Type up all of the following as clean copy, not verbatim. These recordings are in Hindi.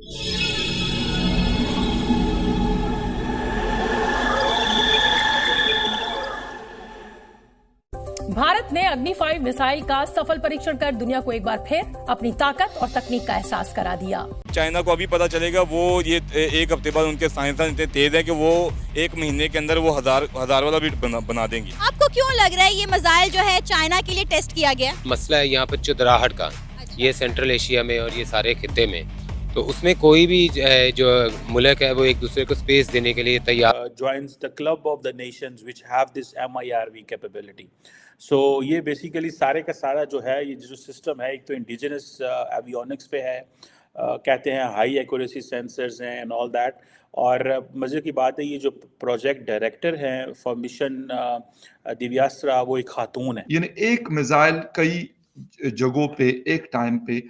भारत ने अग्नि 5 मिसाइल का सफल परीक्षण कर दुनिया को एक बार फिर अपनी ताकत और तकनीक का एहसास करा दिया। चाइना को अभी पता चलेगा, वो ये एक हफ्ते बाद उनके साइंसदान इतने तेज है कि वो एक महीने के अंदर वो हजार वाला भी बना देंगे। आपको क्यों लग रहा है ये मिसाइल जो है चाइना के लिए टेस्ट किया गया? मसला है यहाँ पर चुदराहट का। ये सेंट्रल एशिया में और ये सारे खिते में, तो उसमें कोई भी जो मुल्क है वो एक दूसरे को स्पेस देने के लिए तैयार। joins the club of the nations which have this MIRV capability. So ये बेसिकली सारे का सारा जो है ये जो सिस्टम है, एक तो इंडिजिनस एवियोनिक्स पे है, कहते हैं हाई एक्यूरेसी सेंसर्स हैं एंड ऑल दैट। और मज़े की बात है, ये जो प्रोजेक्ट डायरेक्टर हैं फॉर मिशन दिव्यास्त्रा, वो एक खातून है। यानी एक मिसाइल कई जगहों पे एक टाइम पे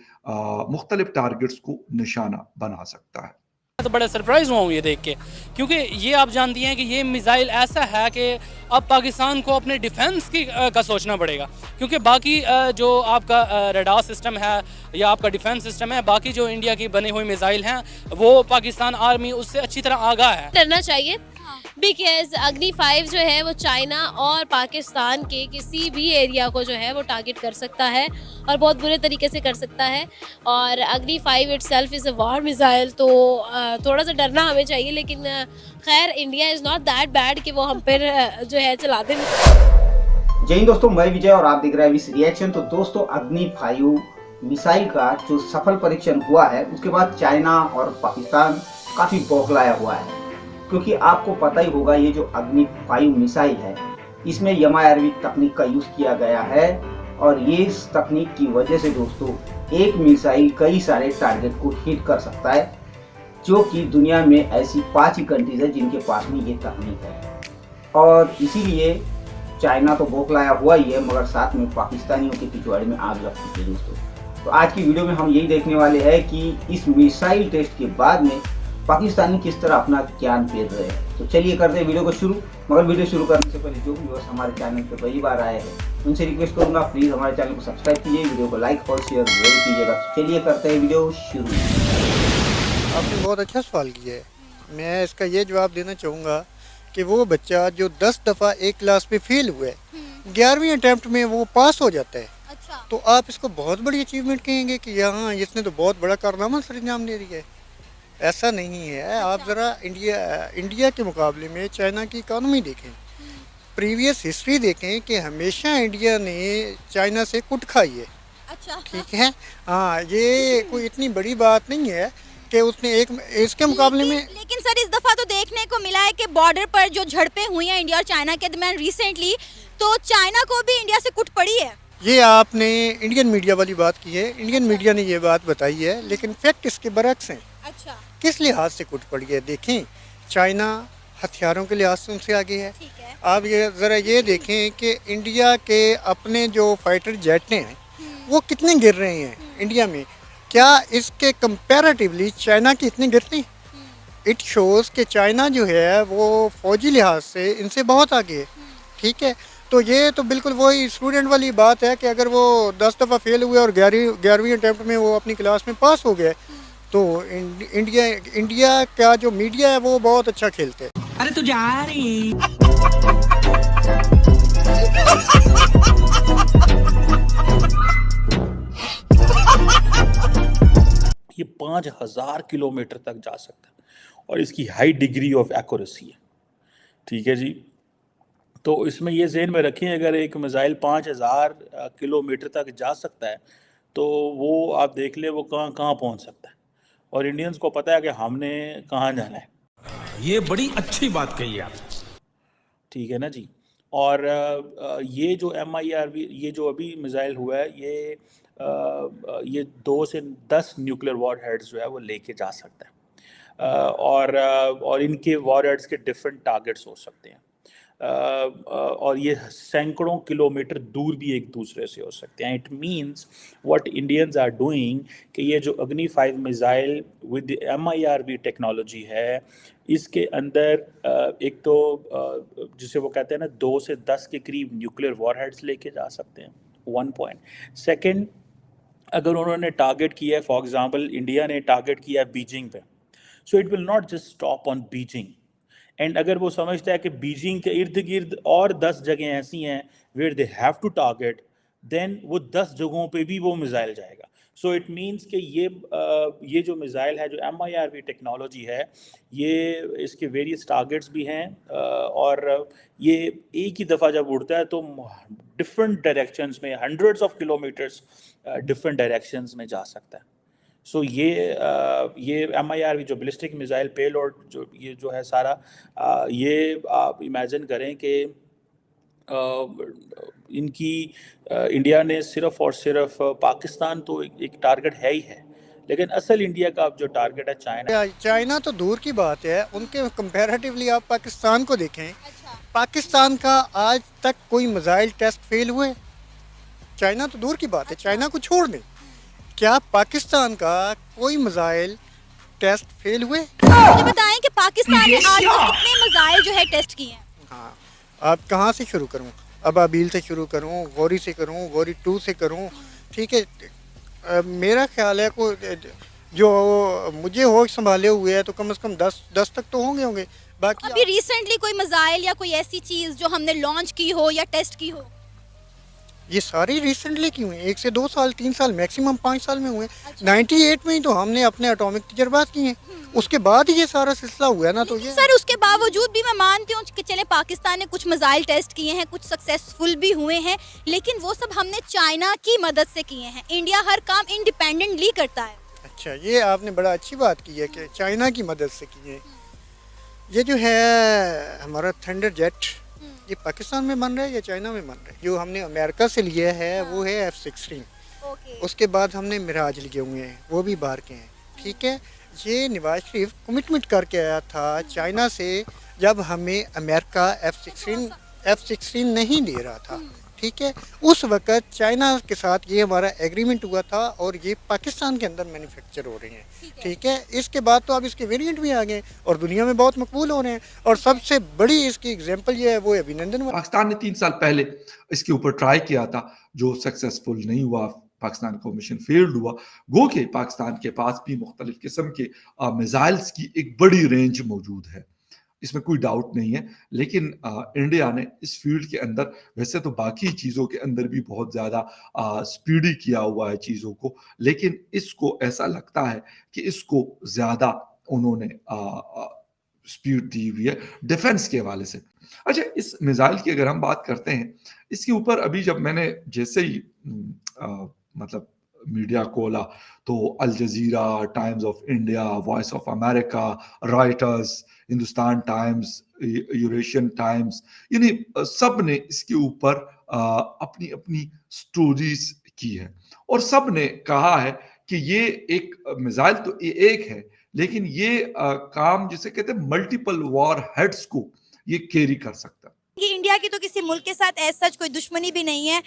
मुख्तलिफ टारगेट्स को निशाना बना सकता है। तो बड़ा सरप्राइज हुआ हूँ ये देख के, क्योंकि ये आप जानती हैं कि ये मिसाइल ऐसा है कि अब पाकिस्तान को अपने डिफेंस का सोचना पड़ेगा, क्योंकि बाकी जो आपका रडार सिस्टम है या आपका डिफेंस सिस्टम है, बाकी जो इंडिया की बने हुए मिसाइल हैं वो पाकिस्तान आर्मी उससे अच्छी तरह आगाह है। डरना चाहिए बिकॉज अग्नि 5 जो है वो चाइना और पाकिस्तान के किसी भी एरिया को जो है वो टारगेट कर सकता है और बहुत बुरे तरीके से कर सकता है। और अग्नि 5 itself is a war missile, तो थोड़ा सा डरना हमें चाहिए, लेकिन खैर India is not that bad कि वो हम पर जो है चला दें। जय हिंद दोस्तों, मैं विजय और आप देख रहे हैं विस रिएक्शन। तो दोस्तों, अग्नि 5 मिसाइल का जो सफल परीक्षण हुआ है उसके बाद चाइना और पाकिस्तान काफ़ी बौखलाया हुआ है, क्योंकि आपको पता ही होगा ये जो अग्नि 5 मिसाइल है इसमें MIRV तकनीक का यूज़ किया गया है। और ये इस तकनीक की वजह से दोस्तों एक मिसाइल कई सारे टारगेट को हिट कर सकता है, जो कि दुनिया में ऐसी 5 ही कंट्रीज है जिनके पास में ये तकनीक है। और इसीलिए चाइना तो बौखलाया हुआ ही है, मगर साथ में पाकिस्तानियों के पिछवाड़े में आग लग चुकी है दोस्तों। तो आज की वीडियो में हम यही देखने वाले हैं कि इस मिसाइल टेस्ट के बाद में पाकिस्तानी किस तरह अपना ज्ञान फेर रहे हैं। तो चलिए करते हैं वीडियो को शुरू। मगर वीडियो शुरू करने से पहले जो व्यूअर्स हमारे चैनल पर पहली बार आए हैं उनसे रिक्वेस्ट करूंगा, प्लीज़ हमारे चैनल को सब्सक्राइब कीजिए, वीडियो को लाइक और शेयर जरूर कीजिएगा। तो चलिए करते हैं वीडियो शुरू। आपने बहुत अच्छा सवाल किया है। मैं इसका ये जवाब देना चाहूँगा कि वो बच्चा जो 10 दफ़ा एक क्लास में फेल हुआ है, 11वीं अटैम्प्ट में वो पास हो जाता है। अच्छा। तो आप इसको बहुत बड़ी अचीवमेंट कहेंगे कि यहाँ इसने तो बहुत बड़ा कारनामा सर अंजाम दे दिया है। ऐसा नहीं है। आप ज़रा इंडिया के मुकाबले में चाइना की इकानमी देखें, प्रीवियस हिस्ट्री देखें कि हमेशा इंडिया ने चाइना से कुट खाई है। अच्छा। ठीक है, हाँ, ये कोई इतनी बड़ी बात नहीं है कि उसने एक इसके मुकाबले में। लेकिन सर इस दफ़ा तो देखने को मिला है कि बॉर्डर पर जो झड़पें हुई हैं इंडिया और चाइना के दरमियान रिसेंटली, तो चाइना को भी इंडिया से कुट पड़ी है। ये आपने इंडियन मीडिया वाली बात की है, इंडियन मीडिया ने ये बात बताई है, लेकिन फैक्ट इसके बरक्स हैं। अच्छा। किस लिहाज से कुट पड़ी है देखें, चाइना हथियारों के लिहाज से उनसे आगे है। ठीक है। आप ये ज़रा ये देखें कि इंडिया के अपने जो फाइटर जेट हैं वो कितने गिर रहे हैं इंडिया में, क्या इसके कंपैरेटिवली चाइना की इतने गिरते हैं? इट शोज़ कि चाइना जो है वो फौजी लिहाज से इनसे बहुत आगे है। ठीक है, तो ये तो बिल्कुल वही स्टूडेंट वाली बात है कि अगर वो 10 दफ़ा फेल हुए और 11वीं अटैम्प्ट में वो अपनी क्लास में पास हो गए, तो इंडिया का जो मीडिया है वो बहुत अच्छा खेलते हैं। अरे तू जा रही ये 5000 किलोमीटर तक जा सकता है और इसकी हाई डिग्री ऑफ एक्यूरेसी है। ठीक है जी, तो इसमें ये ज़हन में रखें, अगर एक मिसाइल 5000 किलोमीटर तक जा सकता है तो वो आप देख ले वो कहाँ कहाँ पहुँच सकता है, और इंडियंस को पता है कि हमने कहाँ जाना है। ये बड़ी अच्छी बात कही आप। ठीक है ना जी। और ये जो MIRV ये जो अभी मिसाइल हुआ है ये 2 से 10 न्यूक्लियर वॉर हेड्स जो है वो लेके जा सकता है, और इनके वॉर हेड्स के डिफरेंट टारगेट्स हो सकते हैं, और ये सैकड़ों किलोमीटर दूर भी एक दूसरे से हो सकते हैं। It means what Indians are doing कि ये जो अग्नि 5 मिसाइल विद MIRV टेक्नोलॉजी है, इसके अंदर एक तो जिसे वो कहते हैं ना 2 से 10 के करीब न्यूक्लियर वॉरहेड्स लेके जा सकते हैं, 1 पॉइंट। सेकंड, अगर उन्होंने टारगेट किया है, फॉर एग्जांपल इंडिया ने टारगेट किया है बीजिंग पे, so it will not just stop on Beijing. And अगर वो समझता है कि बीजिंग के इर्द गिर्द और 10 जगह ऐसी हैं where they have to target, then वो 10 जगहों पे भी वो मिसाइल जाएगा। सो इट मीन्स कि ये जो मिसाइल है, जो MIRV टेक्नोलॉजी है, ये इसके वेरियस टारगेट्स भी हैं, और ये एक ही दफ़ा जब उड़ता है तो डिफरेंट डायरेक्शंस में, hundreds of kilometres different directions में जा सकता है। सो ये MIRV जो बैलिस्टिक मिसाइल पेलोड जो है सारा, ये आप इमेजिन करें कि इनकी इंडिया ने सिर्फ और सिर्फ पाकिस्तान तो एक टारगेट है ही है, लेकिन असल इंडिया का अब जो टारगेट है चाइना। चाइना तो दूर की बात है, उनके कंपैरेटिवली आप पाकिस्तान को देखें। पाकिस्तान का आज तक कोई मिसाइल टेस्ट फेल हुए? चाइना तो दूर की बात है, चाइना को छोड़ दें, क्या पाकिस्तान का कोई मिसाइल टेस्ट फेल हुए? मुझे बताएं कि पाकिस्तान ने आज तक कितने मिसाइल जो है टेस्ट किए हैं? हाँ, आप कहाँ से शुरू करूँ? अबाबील से शुरू करूँ, गौरी से करूँ, गौरी 2 से करूँ? ठीक है, मेरा ख्याल है को जो मुझे होश संभाले हुए है तो कम से कम 10 तक तो होंगे। बाकी अभी रिसेंटली कोई मिसाइल या कोई ऐसी चीज़ जो हमने लॉन्च की हो या टेस्ट की हो? ये सारी रिसेंटली की हुई, 1 से 2 साल, 3 साल, मैक्सिमम 5 साल में हुए। 98 में ही तो हमने अपने एटॉमिक तजर्बात किए हैं, उसके बाद ही ये सारा सिलसिला हुआ है ना। तो ये सर उसके बावजूद भी मैं मानती हूँ कि चले पाकिस्तान ने कुछ मिसाइल टेस्ट किए हैं, कुछ सक्सेसफुल भी हुए हैं, लेकिन वो सब हमने चाइना की मदद से किए हैं। इंडिया हर काम इंडिपेंडेंटली करता है। अच्छा, ये आपने बड़ा अच्छी बात की है कि चाइना की मदद से किए। ये जो है हमारा थंडर जेट, ये पाकिस्तान में बन रहा है या चाइना में बन रहा है? जो हमने अमेरिका से लिया है वो है F-16। उसके बाद हमने मिराज लिए हुए हैं, वो भी बाहर के हैं। ठीक है, ये नवाज शरीफ कमिटमेंट करके आया था चाइना से जब हमें अमेरिका F-16 नहीं दे रहा था। ठीक है, उस वक़्त चाइना के साथ ये हमारा एग्रीमेंट हुआ था और ये पाकिस्तान के अंदर मैन्युफैक्चर हो रहे हैं। ठीक है, इसके बाद तो अब इसके वेरिएंट भी आ गए और दुनिया में बहुत मकबूल हो रहे हैं, और सबसे बड़ी इसकी एग्जांपल ये है वो अभिनंदन। पाकिस्तान ने 3 साल पहले इसके ऊपर ट्राई किया था, जो सक्सेसफुल नहीं हुआ, पाकिस्तान का मिशन फेल्ड हुआ। गो के पाकिस्तान के पास भी मुख्तलिफ किस्म के मिसाइल्स की एक बड़ी रेंज मौजूद है, इसमें कोई डाउट नहीं है। लेकिन इंडिया ने इस फील्ड के अंदर, वैसे तो बाकी चीज़ों के अंदर भी बहुत ज़्यादा स्पीडी किया हुआ है चीज़ों को, लेकिन इसको ऐसा लगता है कि इसको ज़्यादा उन्होंने स्पीड दी हुई है डिफेंस के हवाले से। अच्छा, इस मिसाइल की अगर हम बात करते हैं, इसके ऊपर अभी जब मैंने जैसे ही मतलब मीडिया खोला तो Al Jazeera, Times of India, Voice of America, Reuters, Hindustan Times, Eurasian Times, यानी सब ने इसके ऊपर अपनी अपनी स्टोरीज की है और सब ने कहा है कि ये एक मिसाइल तो एक है, लेकिन ये काम जिसे कहते हैं मल्टीपल वॉर हेड्स को ये कैरी कर सकता है। कि इंडिया की तो किसी मुल्क के साथ ऐसा कोई दुश्मनी भी नहीं है,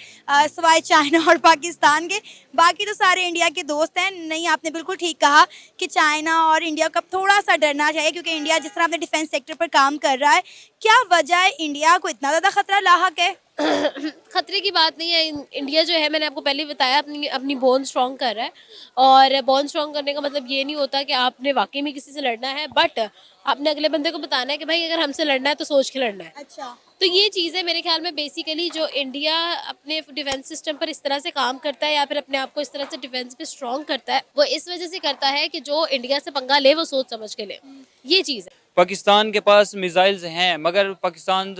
सिवाय चाइना और पाकिस्तान के, बाकी तो सारे इंडिया के दोस्त हैं। नहीं, आपने बिल्कुल ठीक कहा कि चाइना और इंडिया का थोड़ा सा डरना चाहिए, क्योंकि इंडिया जिस तरह अपने डिफेंस सेक्टर पर काम कर रहा है, क्या वजह है इंडिया को इतना ज़्यादा खतरा लाहक है? खतरे की बात नहीं है। इंडिया जो है, मैंने आपको पहले बताया, अपनी बोन स्ट्रॉन्ग कर रहा है, और बोन स्ट्रॉन्ग करने का मतलब ये नहीं होता कि आपने वाकई में किसी से लड़ना है, बट आपने अगले बंदे को बताना है कि भाई अगर हमसे लड़ना है तो सोच के लड़ना है। अच्छा, तो ये चीज़ है मेरे ख्याल में बेसिकली, जो इंडिया अपने डिफेंस सिस्टम पर इस तरह से काम करता है या फिर अपने आप को इस तरह से डिफेंस पे स्ट्रॉन्ग करता है, वो इस वजह से करता है कि जो इंडिया से पंगा ले वो सोच समझ के ले। ये चीज़ है। पाकिस्तान के पास मिसाइल्स हैं, मगर पाकिस्तान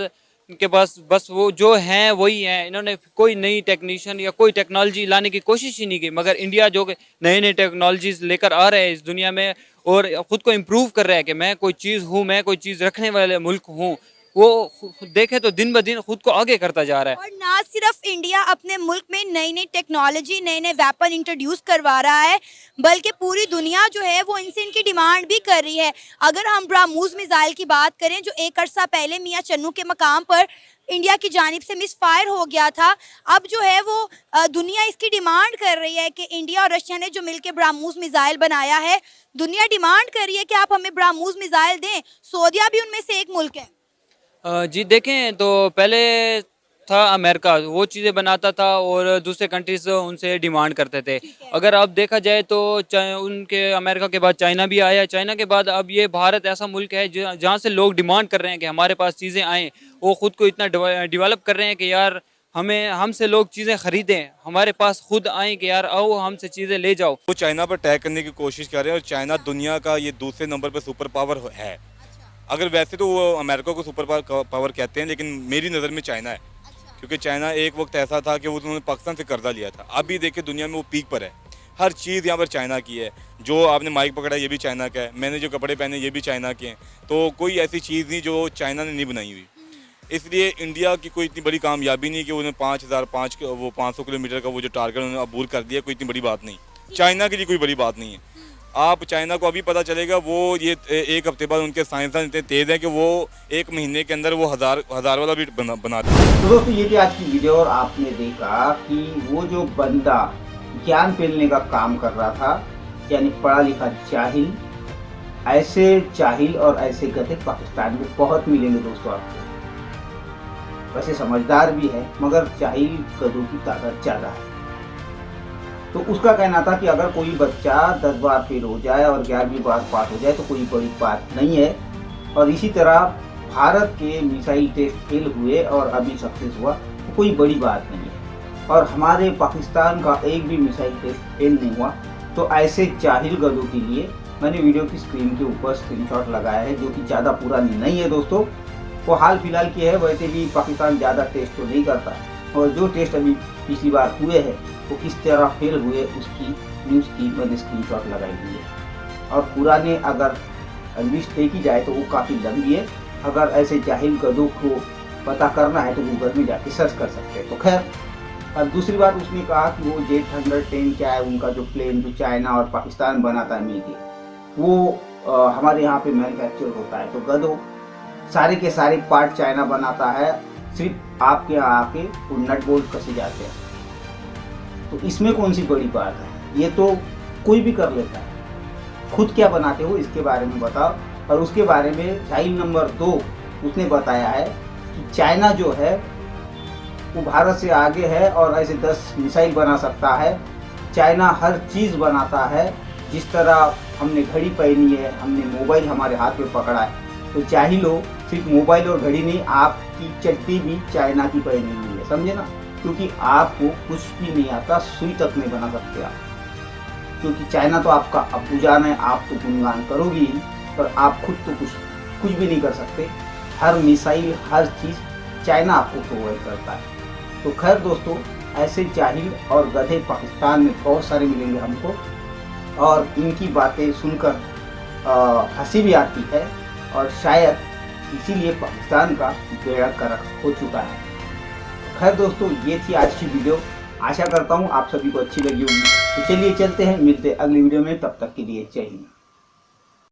के पास बस वो जो हैं वही हैं। इन्होंने कोई नई टेक्नीशियन या कोई टेक्नोलॉजी लाने की कोशिश ही नहीं की, मगर इंडिया जो नए नए टेक्नोलॉजीज लेकर आ रहे हैं इस दुनिया में और ख़ुद को इम्प्रूव कर रहा है कि मैं कोई चीज़ हूँ, मैं कोई चीज़ रखने वाले मुल्क हूँ, वो देखे तो दिन ब दिन खुद को आगे करता जा रहा है। और ना सिर्फ इंडिया अपने मुल्क में नई नई टेक्नोलॉजी, नए नए वेपन इंट्रोड्यूस करवा रहा है, बल्कि पूरी दुनिया जो है वो इनसे इनकी डिमांड भी कर रही है। अगर हम ब्राह्मोस मिसाइल की बात करें, जो एक अरसा पहले मियां चन्नू के मकाम पर इंडिया की जानिब से मिस फायर हो गया था, अब जो है वो दुनिया इसकी डिमांड कर रही है कि इंडिया और रशिया ने जो मिलकर ब्राह्मोस मिसाइल बनाया है, दुनिया डिमांड कर रही है कि आप हमें ब्राह्मोस मिसाइल दें। सऊदीया भी उनमें से एक मुल्क है। जी देखें तो पहले था अमेरिका, वो चीज़ें बनाता था और दूसरे कंट्रीज उनसे डिमांड करते थे। अगर अब देखा जाए तो उनके अमेरिका के बाद चाइना भी आया, चाइना के बाद अब ये भारत ऐसा मुल्क है जहाँ से लोग डिमांड कर रहे हैं कि हमारे पास चीज़ें आएँ। वो ख़ुद को इतना डेवलप कर रहे हैं कि यार हमसे लोग चीज़ें ख़रीदें, हमारे पास खुद आएँ कि यार आओ हमसे चीज़ें ले जाओ। वो चाइना पर अटैक करने की कोशिश कर रहे हैं और चाइना दुनिया का ये दूसरे नंबर पर सुपर पावर है। अगर वैसे तो वो अमेरिका को सुपर पावर कहते हैं, लेकिन मेरी नज़र में चाइना है, क्योंकि चाइना एक वक्त ऐसा था कि उन्होंने पाकिस्तान से कर्जा लिया था। अभी देखिए दुनिया में वो पीक पर है, हर चीज़ यहाँ पर चाइना की है। जो आपने माइक पकड़ा ये भी चाइना का है, मैंने जो कपड़े पहने ये भी चाइना के हैं। तो कोई ऐसी चीज़ नहीं जो चाइना ने नहीं बनाई हुई। इसलिए इंडिया की कोई इतनी बड़ी कामयाबी नहीं कि उन्हें 500 किलोमीटर का वो जो टारगेट उन्होंने अबूर कर दिया, कोई इतनी बड़ी बात नहीं। चाइना के लिए कोई बड़ी बात नहीं है। आप चाइना को अभी पता चलेगा, वो ये एक हफ्ते बाद उनके साइंसदान इतने तेज़ हैं कि वो एक महीने के अंदर वो हज़ार वाला भी बनाते हैं। तो दोस्तों ये थी आज की वीडियो और आपने देखा कि वो जो बंदा ज्ञान फैलने का काम कर रहा था, यानी पढ़ा लिखा जाहिल, ऐसे जाहिल और ऐसे गधे पाकिस्तान में बहुत मिलेंगे दोस्तों आपको। वैसे समझदार भी है मगर जाहिल गधों की ताकत ज़्यादा है। तो उसका कहना था कि अगर कोई बच्चा 10 बार फेल हो जाए और 11वीं बार पास हो जाए तो कोई बड़ी बात नहीं है। और इसी तरह भारत के मिसाइल टेस्ट फेल हुए और अभी सक्सेस हुआ तो कोई बड़ी बात नहीं है। और हमारे पाकिस्तान का एक भी मिसाइल टेस्ट फेल नहीं हुआ। तो ऐसे जाहिल गधों के लिए मैंने वीडियो की स्क्रीन के ऊपर स्क्रीनशॉट लगाया है, जो कि ज़्यादा पुरानी नहीं है दोस्तों, वो हाल फिलहाल की है। वैसे भी पाकिस्तान ज़्यादा टेस्ट तो नहीं करता, और जो टेस्ट अभी पिछली बार हुए हैं वो किस तरह फेल हुए उसकी न्यूज़ की मैंने स्क्रीनशॉट लगाई हुई है। और पुराने अगर लिस्ट देखी जाए तो वो काफ़ी लंबी है। अगर ऐसे जाहिल गधों को पता करना है तो गूगल में जाके सर्च कर सकते हैं। तो खैर, और दूसरी बात उसने कहा कि वो जेट 110 क्या है, उनका जो प्लेन जो चाइना और पाकिस्तान बनाता है मिलके, वो हमारे यहाँ पे मैन्युफैक्चर होता है। तो गधों सारे के सारे पार्ट चाइना बनाता है, सिर्फ आपके यहाँ आके वो नट बोल्ट कसे जाते हैं। तो इसमें कौन सी बड़ी बात है, ये तो कोई भी कर लेता है। खुद क्या बनाते हो इसके बारे में बताओ। और उसके बारे में जाहिल नंबर 2 उसने बताया है कि चाइना जो है वो भारत से आगे है और ऐसे 10 मिसाइल बना सकता है। चाइना हर चीज़ बनाता है, जिस तरह हमने घड़ी पहनी है, हमने मोबाइल हमारे हाथ में पकड़ा है। तो जाहिलो सिर्फ मोबाइल और घड़ी नहीं, आपकी चड्डी भी चाइना की पहनी हुई है, समझे ना। क्योंकि आपको कुछ भी नहीं आता, सुई तक नहीं बना सकते आप, क्योंकि चाइना तो आपका अब्बू जान है। आप तो गुणगान करोगे ही, पर आप खुद तो कुछ भी नहीं कर सकते। हर मिसाइल हर चीज़ चाइना आपको प्रोवाइड करता है। तो खैर दोस्तों, ऐसे जाहिल और गधे पाकिस्तान में बहुत सारे मिलेंगे हमको, और इनकी बातें सुनकर हंसी भी आती है, और शायद इसीलिए पाकिस्तान का बेड़ा गर्क हो चुका है। खैर दोस्तों, ये थी आज की वीडियो। आशा करता हूँ आप सभी को अच्छी लगी होगी। तो चलिए चलते हैं, मिलते हैं अगली वीडियो में। तब तक के लिए जय हिंद।